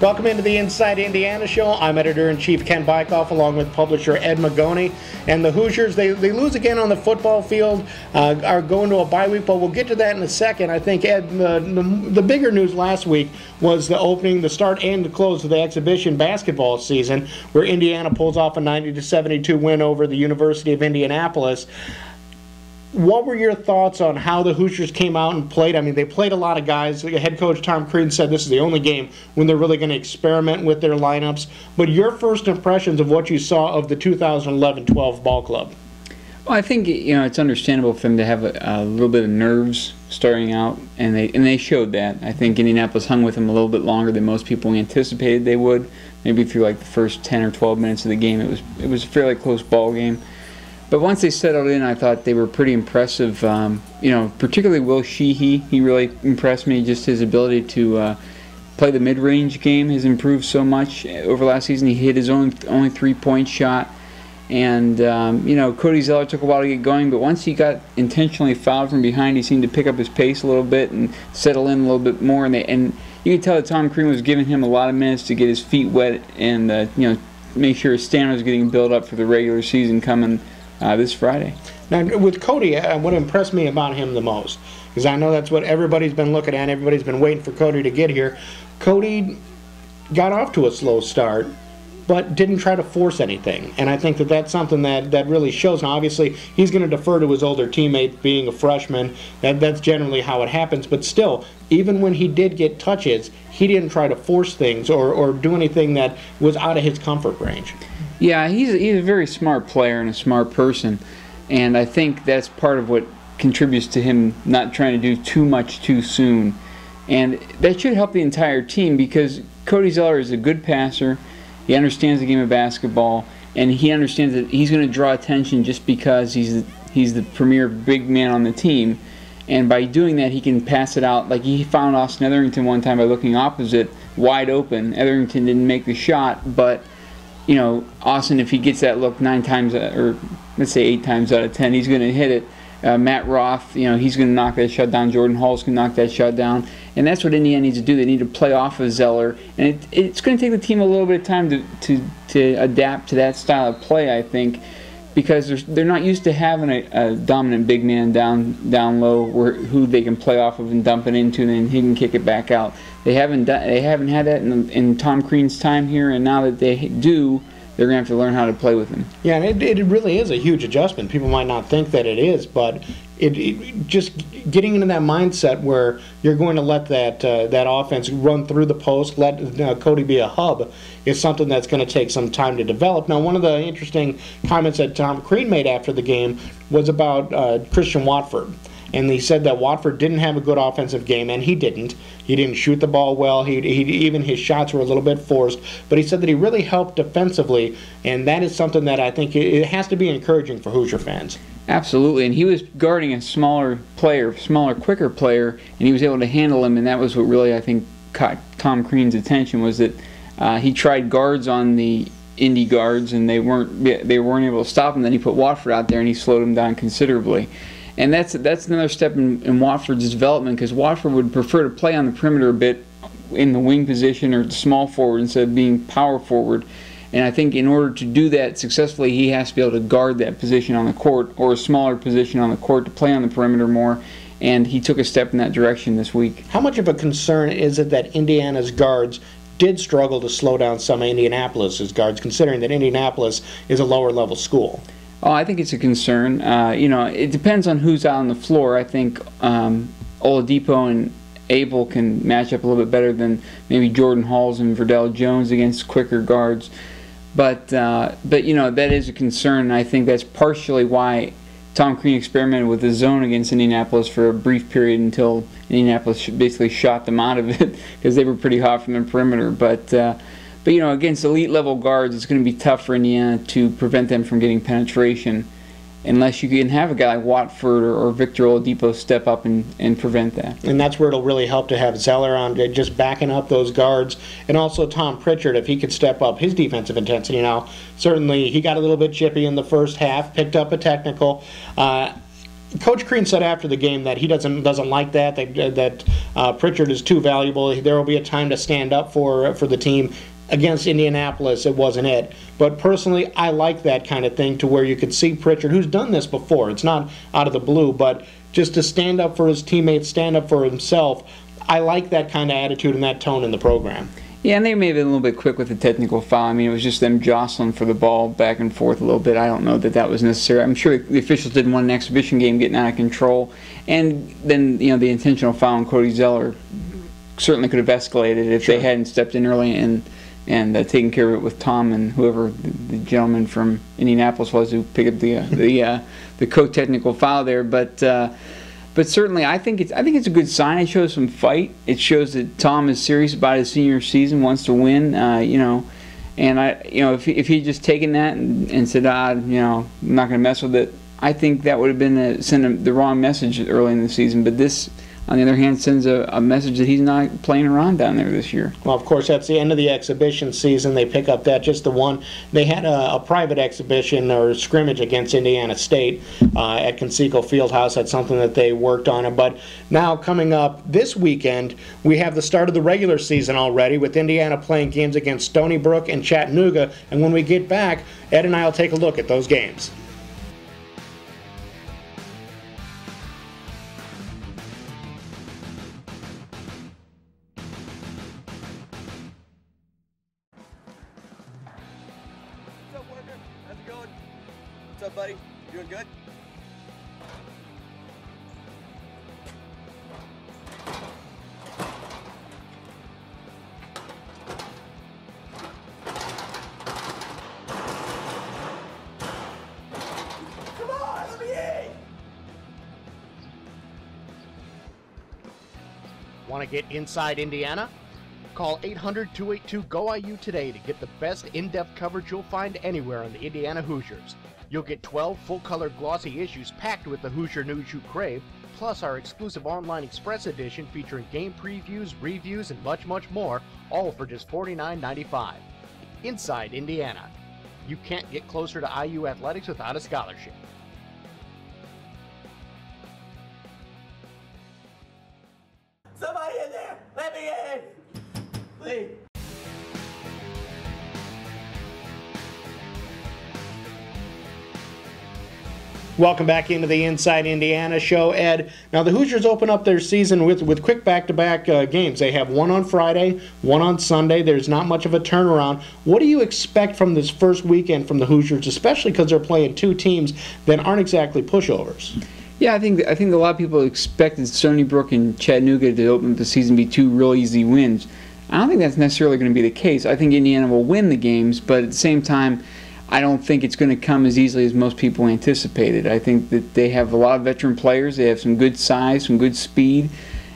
Welcome into the Inside Indiana Show. I'm Editor-in-Chief Ken Bikoff, along with publisher Ed Magoni. And the Hoosiers, they lose again on the football field, are going to a bye week, but we'll get to that in a second. I think, Ed, the bigger news last week was the start and the close of the exhibition basketball season, where Indiana pulls off a 90-72 win over the University of Indianapolis. What were your thoughts on how the Hoosiers came out and played? I mean, they played a lot of guys. Head coach Tom Crean said this is the only game when they're really going to experiment with their lineups. But your first impressions of what you saw of the 2011-12 ball club? Well, I think it's understandable for them to have a little bit of nerves starting out, and they showed that. I think Indianapolis hung with them a little bit longer than most people anticipated they would. Maybe through like the first 10 or 12 minutes of the game, it was a fairly close ball game. But once they settled in, I thought they were pretty impressive. Particularly Will Sheehy. He really impressed me. Just his ability to play the mid-range game has improved so much over last season. He hit his only three-point shot. And, Cody Zeller took a while to get going, but once he got intentionally fouled from behind, he seemed to pick up his pace a little bit and settle in a little bit more. And you could tell that Tom Crean was giving him a lot of minutes to get his feet wet and, make sure his stamina was getting built up for the regular season coming this Friday. Now, with Cody, what impressed me about him the most, because I know that's what everybody's been looking at, everybody's been waiting for Cody to get here. Cody got off to a slow start, but didn't try to force anything. And I think that that's something that really shows. Now, obviously, he's going to defer to his older teammate being a freshman. That's generally how it happens. But still, even when he did get touches, he didn't try to force things or do anything that was out of his comfort range. Yeah, he's a very smart player and a smart person, and I think that's part of what contributes to him not trying to do too much too soon. And that should help the entire team because Cody Zeller is a good passer, he understands the game of basketball, and he understands that he's going to draw attention just because he's the premier big man on the team. And by doing that, he can pass it out. Like he found Austin Etherington one time by looking opposite, wide open. Etherington didn't make the shot, but Austin, if he gets that look 9 times, or let's say 8 times out of 10, he's going to hit it. Matt Roth, he's going to knock that shot down. Jordan Hall's going to knock that shot down. And that's what Indiana needs to do. They need to play off of Zeller. And it's going to take the team a little bit of time to adapt to that style of play, I think, because they're not used to having a dominant big man down low who they can play off of and dump it into, and then he can kick it back out. They haven't had that in Tom Crean's time here, and now that they do, they're going to have to learn how to play with him. Yeah, and it really is a huge adjustment. People might not think that it is, but it just getting into that mindset where you're going to let that offense run through the post, let Cody be a hub, is something that's going to take some time to develop. Now, one of the interesting comments that Tom Crean made after the game was about Christian Watford. And he said that Watford didn't have a good offensive game, and he didn't. He didn't shoot the ball well. Even his shots were a little bit forced. But he said that he really helped defensively, and that is something that I think it has to be encouraging for Hoosier fans. Absolutely, and he was guarding a smaller, quicker player, and he was able to handle him, and that was what really, I think, caught Tom Crean's attention, was that he tried guards on the Indy guards, and they weren't able to stop him. Then he put Watford out there, and he slowed him down considerably. And that's another step in Watford's development, because Watford would prefer to play on the perimeter a bit in the wing position or small forward instead of being power forward. And I think in order to do that successfully, he has to be able to guard that position on the court or a smaller position on the court to play on the perimeter more. And he took a step in that direction this week. How much of a concern is it that Indiana's guards did struggle to slow down some of Indianapolis's guards, considering that Indianapolis is a lower-level school? Oh, I think it's a concern. It depends on who's out on the floor. I think Oladipo and Abel can match up a little bit better than maybe Jordan Halls and Verdell Jones against quicker guards. But that is a concern, and I think that's partially why Tom Crean experimented with the zone against Indianapolis for a brief period until Indianapolis basically shot them out of it because they were pretty hot from the perimeter. But against elite-level guards, it's going to be tough for Indiana to prevent them from getting penetration unless you can have a guy like Watford or Victor Oladipo step up and prevent that. And that's where it'll really help to have Zeller on just backing up those guards, and also Tom Pritchard, if he could step up his defensive intensity. Now, certainly he got a little bit chippy in the first half, picked up a technical. Coach Crean said after the game that he doesn't like that Pritchard is too valuable. There will be a time to stand up for the team. Against Indianapolis, it wasn't it. But personally, I like that kind of thing to where you could see Pritchard, who's done this before. It's not out of the blue, but just to stand up for his teammates, stand up for himself. I like that kind of attitude and that tone in the program. Yeah, and they may have been a little bit quick with the technical foul. I mean, it was just them jostling for the ball back and forth a little bit. I don't know that was necessary. I'm sure the officials didn't want an exhibition game getting out of control. And then, the intentional foul on Cody Zeller certainly could have escalated if they hadn't stepped in early and taking care of it with Tom and whoever the gentleman from Indianapolis was who picked up the co-technical foul there. But certainly, I think it's a good sign. It shows some fight. It shows that Tom is serious about his senior season, wants to win. And if he'd just taken that and said, I'm not going to mess with it, I think that would have been send the wrong message early in the season. But this, on the other hand, sends a message that he's not playing around down there this year. Well, of course, that's the end of the exhibition season. They pick up just the one. They had a private exhibition or scrimmage against Indiana State at Conseco Fieldhouse. That's something that they worked on. But now coming up this weekend, we have the start of the regular season already with Indiana playing games against Stony Brook and Chattanooga. And when we get back, Ed and I will take a look at those games. What's up, buddy? You doing good? Come on, let me in! Want to get inside Indiana? Call 800-282-GO-IU today to get the best in-depth coverage you'll find anywhere on the Indiana Hoosiers. You'll get 12 full-color glossy issues packed with the Hoosier news you crave, plus our exclusive online express edition featuring game previews, reviews, and much, much more, all for just $49.95. Inside Indiana. You can't get closer to IU athletics without a scholarship. Somebody in there! Let me in! Please. Welcome back into the Inside Indiana show, Ed. Now the Hoosiers open up their season with quick back-to-back games. They have one on Friday, one on Sunday. There's not much of a turnaround. What do you expect from this first weekend from the Hoosiers, especially because they're playing two teams that aren't exactly pushovers? Yeah, I think a lot of people expected Stony Brook and Chattanooga to open the season be two real easy wins. I don't think that's necessarily going to be the case. I think Indiana will win the games, but at the same time, I don't think it's going to come as easily as most people anticipated. I think that they have a lot of veteran players. They have some good size, some good speed,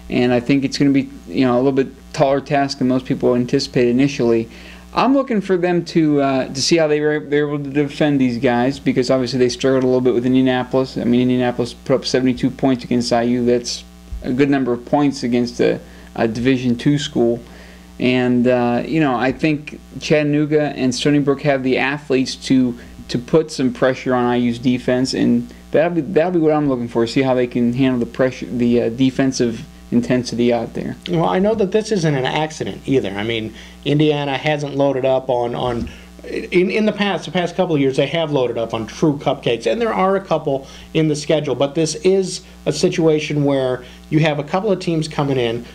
and I think it's going to be a little bit taller task than most people anticipated initially. I'm looking for them to see how they're able to defend these guys, because obviously they struggled a little bit with Indianapolis. I mean, Indianapolis put up 72 points against IU. That's a good number of points against a Division II school. And I think Chattanooga and Stony Brook have the athletes to put some pressure on IU's defense, and that'll be what I'm looking for. See how they can handle the pressure, the defensive intensity out there. Well, I know that this isn't an accident either. I mean, Indiana hasn't loaded up on in the past couple of years, they have loaded up on true cupcakes, and there are a couple in the schedule, but this is a situation where you have a couple of teams coming in,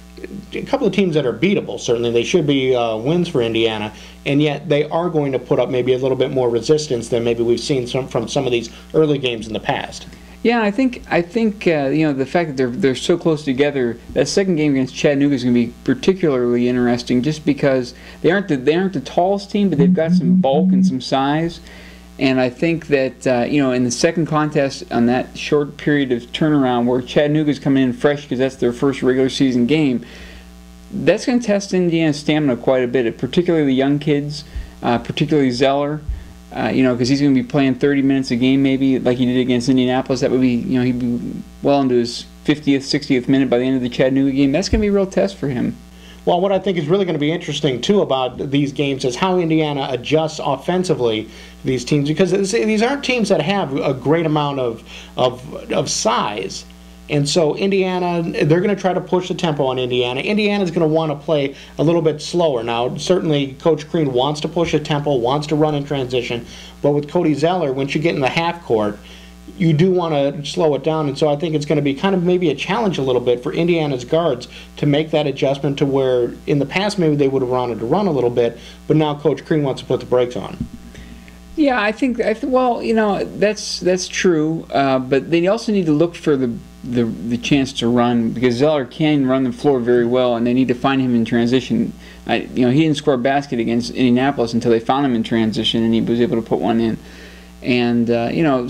a couple of teams that are beatable. Certainly they should be wins for Indiana, and yet they are going to put up maybe a little bit more resistance than maybe we've seen from some of these early games in the past. Yeah, I think the fact that they're so close together, that second game against Chattanooga is going to be particularly interesting, just because they aren't the tallest team, but they've got some bulk and some size. And I think that in the second contest, on that short period of turnaround where Chattanooga's coming in fresh because that's their first regular season game, that's going to test Indiana's stamina quite a bit, particularly the young kids, particularly Zeller. Because he's going to be playing 30 minutes a game maybe, like he did against Indianapolis. That would be, he'd be well into his 50th, 60th minute by the end of the Chattanooga game. That's going to be a real test for him. Well, what I think is really going to be interesting, too, about these games is how Indiana adjusts offensively to these teams, because these aren't teams that have a great amount of size. And so Indiana, they're going to try to push the tempo on Indiana. Indiana's going to want to play a little bit slower. Now, certainly Coach Crean wants to push the tempo, wants to run in transition, but with Cody Zeller, once you get in the half court, you do want to slow it down. And so I think it's going to be kind of maybe a challenge a little bit for Indiana's guards to make that adjustment to where in the past maybe they would have wanted to run a little bit, but now Coach Crean wants to put the brakes on. Yeah, I think well, that's true, but they also need to look for the chance to run, because Zeller can run the floor very well, and they need to find him in transition. He didn't score a basket against Indianapolis until they found him in transition, and he was able to put one in. And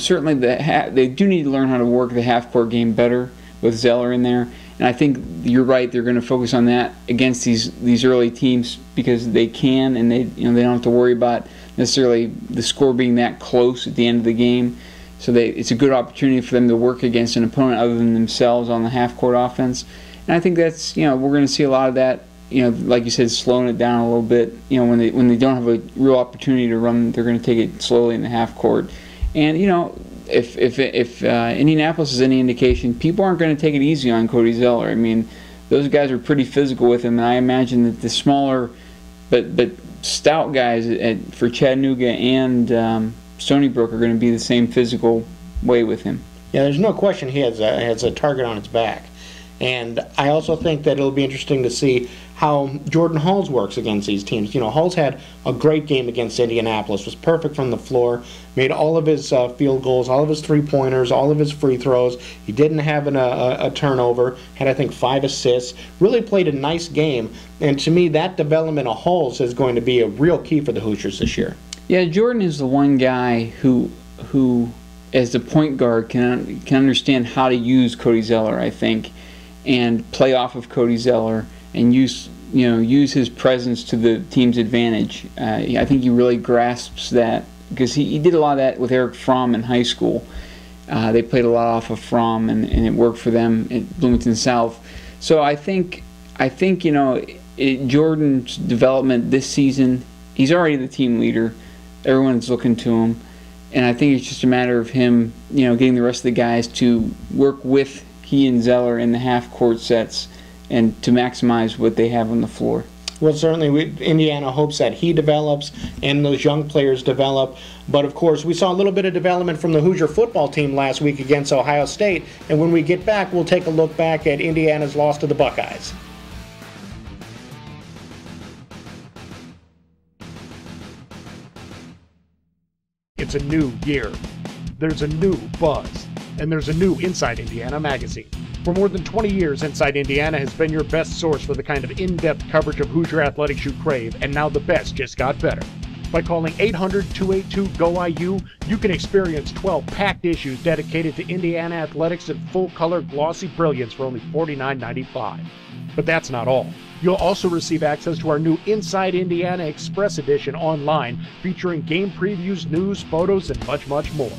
certainly they do need to learn how to work the half-court game better with Zeller in there. And I think you're right; they're going to focus on that against these early teams, because they can, and they don't have to worry about necessarily the score being that close at the end of the game. So it's a good opportunity for them to work against an opponent other than themselves on the half-court offense. And I think that's we're going to see a lot of that. Like you said, slowing it down a little bit. When they don't have a real opportunity to run, they're going to take it slowly in the half court. And if Indianapolis is any indication, people aren't going to take it easy on Cody Zeller. I mean, those guys are pretty physical with him, and I imagine that the smaller but stout guys for Chattanooga and Stony Brook are going to be the same physical way with him. Yeah, there's no question he has a target on his back. And I also think that it'll be interesting to see how Jordan Hulls works against these teams. Hulls had a great game against Indianapolis, was perfect from the floor, made all of his field goals, all of his three-pointers, all of his free throws. He didn't have a turnover, had, I think, 5 assists, really played a nice game. And to me, that development of Hulls is going to be a real key for the Hoosiers this year. Yeah, Jordan is the one guy who as the point guard, can understand how to use Cody Zeller, I think, and play off of Cody Zeller and use his presence to the team's advantage. I think he really grasps that, because he did a lot of that with Eric Fromm in high school. They played a lot off of Fromm, and it worked for them at Bloomington South. So I think Jordan's development this season, he's already the team leader. Everyone's looking to him, and I think it's just a matter of him, getting the rest of the guys to work with he and Zeller in the half-court sets and to maximize what they have on the floor. Well, certainly Indiana hopes that he develops and those young players develop. But, of course, we saw a little bit of development from the Hoosier football team last week against Ohio State. And when we get back, we'll take a look back at Indiana's loss to the Buckeyes. It's a new year. There's a new buzz. And there's a new Inside Indiana magazine. For more than 20 years, Inside Indiana has been your best source for the kind of in-depth coverage of Hoosier athletics you crave, and now the best just got better. By calling 800-282-GO-IU, you can experience 12 packed issues dedicated to Indiana athletics in full-color glossy brilliance for only $49.95. But that's not all. You'll also receive access to our new Inside Indiana Express edition online, featuring game previews, news, photos, and much, much more.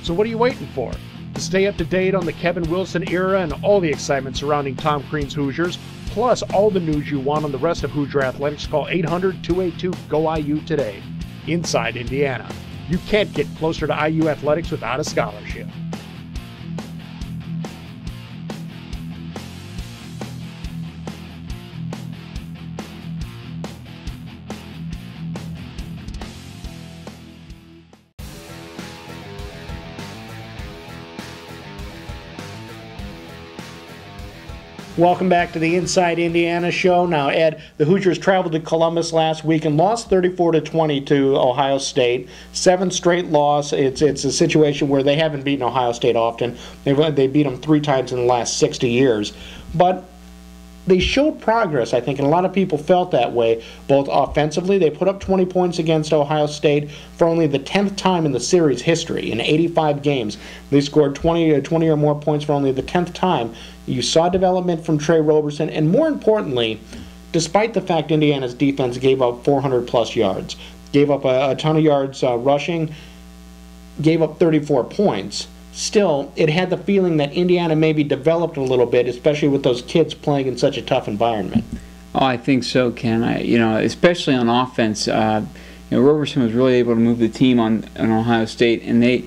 So what are you waiting for? To stay up to date on the Kevin Wilson era and all the excitement surrounding Tom Crean's Hoosiers, plus all the news you want on the rest of Hoosier athletics, call 800-282-GO-IU today. Inside Indiana. You can't get closer to IU athletics without a scholarship. Welcome back to the Inside Indiana show. Now, Ed, the Hoosiers traveled to Columbus last week and lost 34-20 to Ohio State. 7th straight loss. It's a situation where they haven't beaten Ohio State often. They beat them 3 times in the last 60 years. But they showed progress, I think, and a lot of people felt that way, both offensively. They put up 20 points against Ohio State for only the 10th time in the series history. In 85 games, they scored 20 or more points for only the 10th time. You saw development from Trey Roberson, and more importantly, despite the fact Indiana's defense gave up 400-plus yards, gave up a ton of yards rushing, gave up 34 points, still, it had the feeling that Indiana maybe developed a little bit, especially with those kids playing in such a tough environment. Oh, I think so, Ken. Especially on offense, Roberson was really able to move the team on Ohio State, and they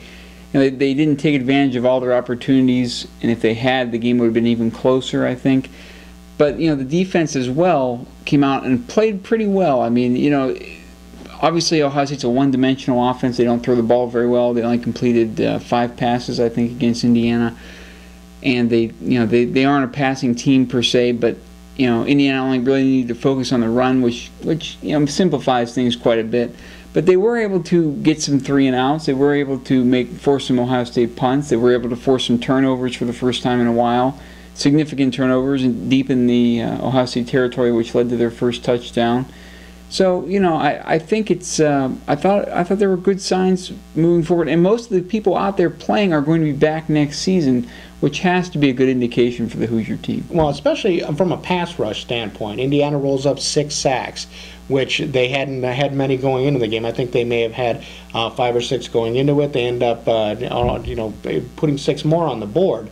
didn't take advantage of all their opportunities. And if they had, the game would have been even closer, I think. But the defense as well came out and played pretty well. I mean, obviously Ohio State's a one-dimensional offense. They don't throw the ball very well. They only completed 5 passes, I think, against Indiana, and they aren't a passing team per se, but Indiana only really needed to focus on the run, which simplifies things quite a bit. But they were able to get some 3-and-outs. They were able to force some Ohio State punts. They were able to force some turnovers for the first time in a while, significant turnovers deep in the Ohio State territory, which led to their first touchdown. So I think it's I thought there were good signs moving forward, and most of the people out there playing are going to be back next season, which has to be a good indication for the Hoosier team. Well, especially from a pass rush standpoint, Indiana rolls up 6 sacks, which they hadn't had many going into the game. I think they may have had 5 or 6 going into it. They end up putting 6 more on the board,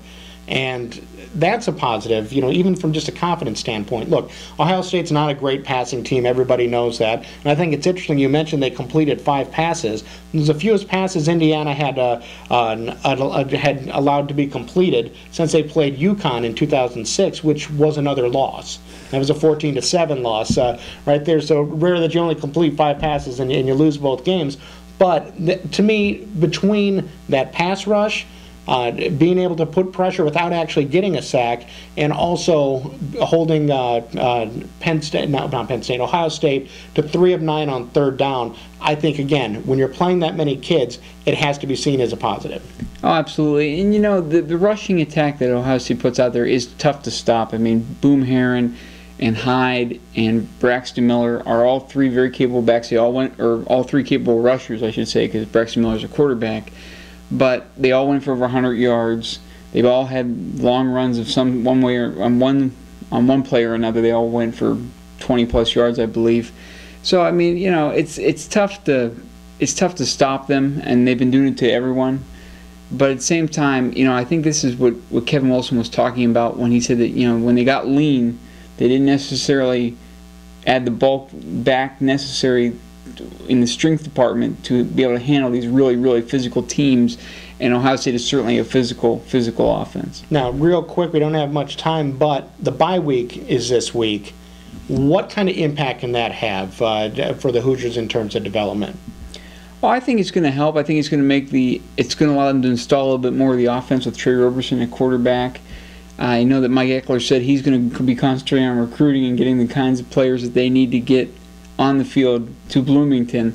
and that's a positive, even from just a confidence standpoint. Look, Ohio State's not a great passing team. Everybody knows that. And I think it's interesting you mentioned they completed 5 passes. It was the fewest passes Indiana had allowed to be completed since they played UConn in 2006, which was another loss. That was a 14-7 loss right there. So rare that you only complete 5 passes and you lose both games. But to me, between that pass rush, being able to put pressure without actually getting a sack, and also holding Ohio State to 3 of 9 on 3rd down, I think, again, when you're playing that many kids, it has to be seen as a positive. Oh, absolutely. And, the rushing attack that Ohio State puts out there is tough to stop. I mean, Boom Herron and Hyde and Braxton Miller are all 3 very capable backs. All 3 capable rushers, I should say, because Braxton Miller's a quarterback. But they all went for over 100 yards. They've all had long runs of one way or on one play or another. They all went for 20+ yards, I believe. So I mean, it's tough to stop them, and they've been doing it to everyone. But at the same time, I think this is what Kevin Wilson was talking about when he said that when they got lean, they didn't necessarily add the bulk back necessary in the strength department to be able to handle these really, really physical teams, and Ohio State is certainly a physical offense. Now, real quick, we don't have much time, but the bye week is this week. What kind of impact can that have for the Hoosiers in terms of development? Well, I think it's going to help. I think it's going to allow them to install a little bit more of the offense with Trey Roberson at quarterback. I know that Mike Eckler said he's going to be concentrating on recruiting and getting the kinds of players that they need to get on the field to Bloomington.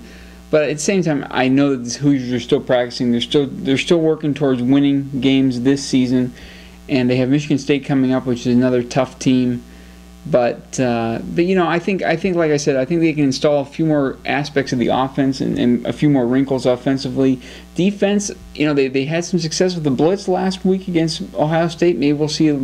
But at the same time, I know that the Hoosiers are still practicing. They're still working towards winning games this season, and they have Michigan State coming up, which is another tough team. But I think like I said, I think they can install a few more aspects of the offense and a few more wrinkles offensively. Defense, they had some success with the blitz last week against Ohio State. Maybe we'll see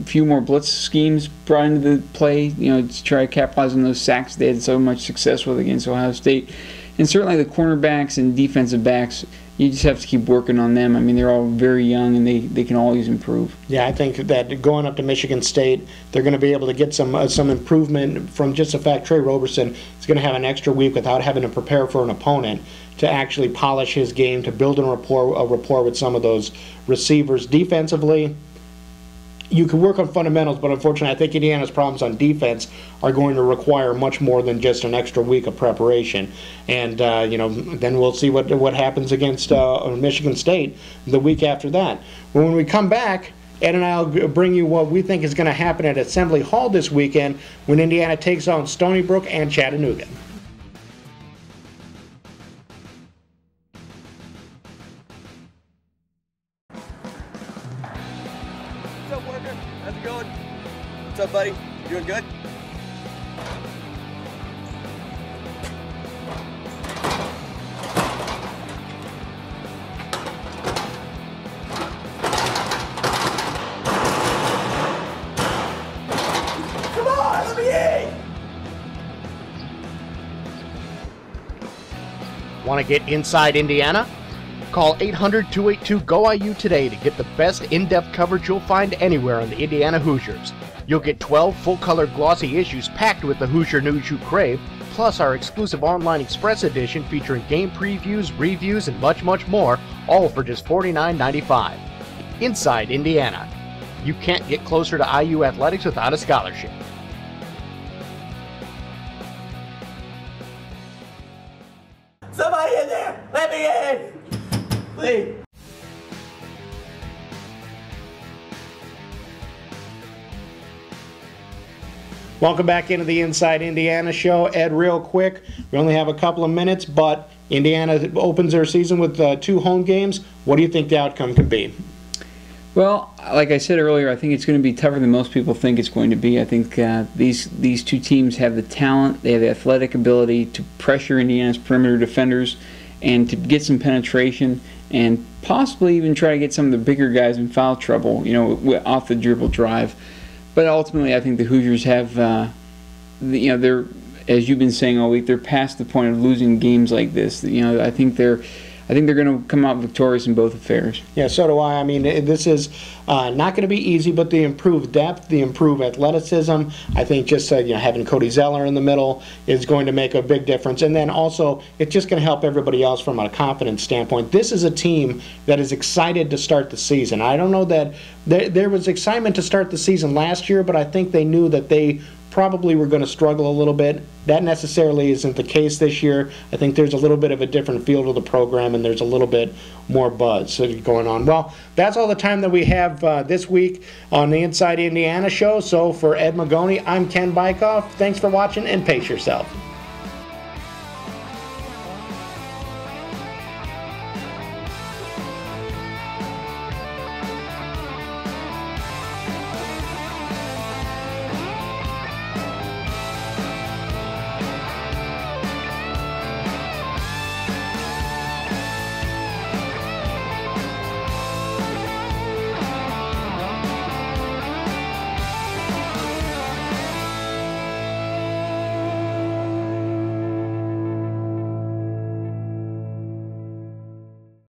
few more blitz schemes brought into the play, to try to capitalize on those sacks they had so much success with against Ohio State. And certainly the cornerbacks and defensive backs, you just have to keep working on them. I mean, they're all very young, and they can always improve. Yeah, I think that going up to Michigan State, they're going to be able to get some improvement from just the fact Trey Roberson is going to have an extra week without having to prepare for an opponent to actually polish his game, to build a rapport with some of those receivers. Defensively, you can work on fundamentals, but unfortunately I think Indiana's problems on defense are going to require much more than just an extra week of preparation. And then we'll see what happens against Michigan State the week after that. When we come back, Ed and I will bring you what we think is going to happen at Assembly Hall this weekend when Indiana takes on Stony Brook and Chattanooga. How's it going? What's up, buddy? You doing good? Come on, let me in! Want to get inside Indiana? Call 800-282-GO-IU today to get the best in-depth coverage you'll find anywhere on the Indiana Hoosiers. You'll get 12 full-color glossy issues packed with the Hoosier news you crave, plus our exclusive online express edition featuring game previews, reviews, and much, much more, all for just $49.95. Inside Indiana. You can't get closer to IU athletics without a scholarship. Somebody in there! Let me in! Please! Welcome back into the Inside Indiana show. Ed, real quick, we only have a couple of minutes, but Indiana opens their season with 2 home games. What do you think the outcome could be? Well, like I said earlier, I think it's going to be tougher than most people think it's going to be. I think these 2 teams have the talent, they have the athletic ability to pressure Indiana's perimeter defenders and to get some penetration and possibly even try to get some of the bigger guys in foul trouble, off the dribble drive. But ultimately, I think the Hoosiers have, they're, as you've been saying all week, they're past the point of losing games like this. I think they're going to come out victorious in both affairs. Yeah, so do I. I mean, this is not going to be easy, but the improved depth, the improved athleticism, I think just having Cody Zeller in the middle is going to make a big difference. And then also, it's just going to help everybody else from a confidence standpoint. This is a team that is excited to start the season. I don't know that there was excitement to start the season last year, but I think they knew that they probably were going to struggle a little bit. That necessarily isn't the case this year. I think there's a little bit of a different feel to the program, and there's a little bit more buzz going on. Well, that's all the time that we have this week on the Inside Indiana show. So for Ed Magoni, I'm Ken Bikoff. Thanks for watching, and pace yourself.